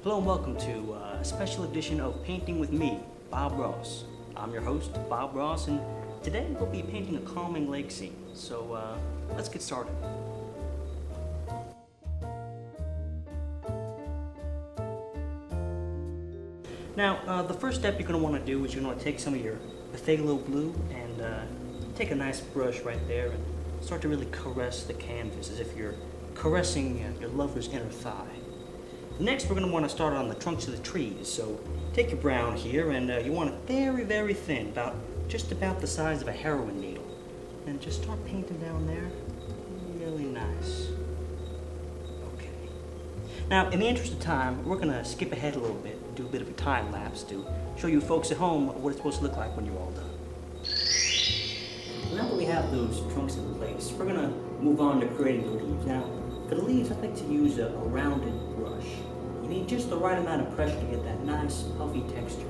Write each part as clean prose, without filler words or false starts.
Hello and welcome to a special edition of Painting with me, Bob Ross. I'm your host, Bob Ross, and today we'll be painting a calming lake scene. So let's get started. Now, the first step you're going to want to do is you're going to take some of your phthalo blue and take a nice brush right there and start to really caress the canvas as if you're caressing your lover's inner thigh. Next, we're going to want to start on the trunks of the trees. So take your brown here and you want it very, very thin, just about the size of a heroin needle. And just start painting down there. Really nice. Okay. Now, in the interest of time, we're going to skip ahead a little bit, do a bit of a time lapse to show you folks at home what it's supposed to look like when you're all done. Now that we have those trunks in place, we're going to move on to creating the leaves. Now, for the leaves, I like to use a rounded brush. You need just the right amount of pressure to get that nice, puffy texture.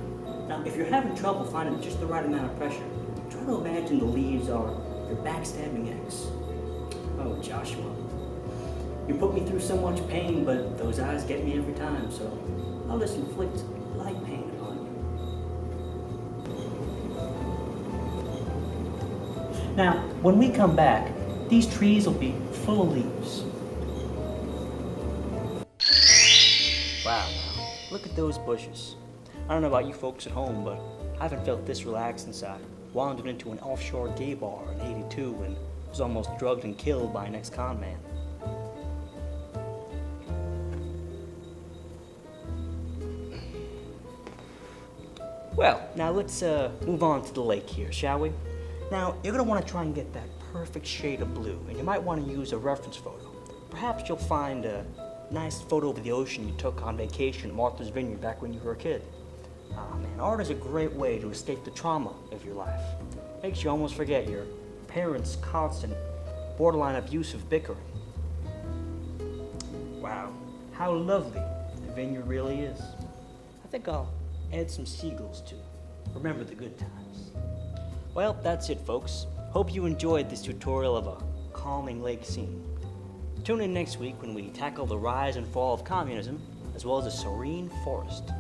Now, if you're having trouble finding just the right amount of pressure, try to imagine the leaves are your backstabbing ex. Oh, Joshua. You put me through so much pain, but those eyes get me every time, so I'll just inflict light pain upon you. Now, when we come back, these trees will be full of leaves. Wow, look at those bushes. I don't know about you folks at home, but I haven't felt this relaxed since I wandered into an offshore gay bar in '82 and was almost drugged and killed by an ex-con man. Well, now let's move on to the lake here, shall we? Now, you're going to want to try and get that perfect shade of blue, and you might want to use a reference photo. Perhaps you'll find a nice photo of the ocean you took on vacation at Martha's Vineyard back when you were a kid. Man, art is a great way to escape the trauma of your life. Makes you almost forget your parents' constant, borderline abusive bickering. Wow, how lovely the vineyard really is. I think I'll add some seagulls to remember the good times. Well, that's it, folks. Hope you enjoyed this tutorial of a calming lake scene. Tune in next week when we tackle the rise and fall of communism, as well as a serene forest.